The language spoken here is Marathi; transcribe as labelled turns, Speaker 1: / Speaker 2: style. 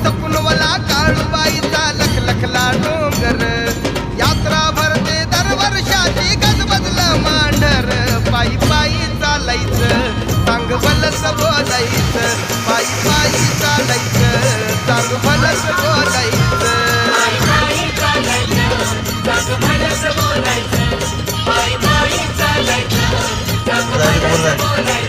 Speaker 1: सकुनवला काळूबाईचा लखलखला डोंगर यात्रा भरते दरवर्षाची गजबजलं मांढर पायी पायी चालायचं सांग भलस बोलायचं पायी पायी चालायचं सांग भलस बोलायचं
Speaker 2: बोलायचं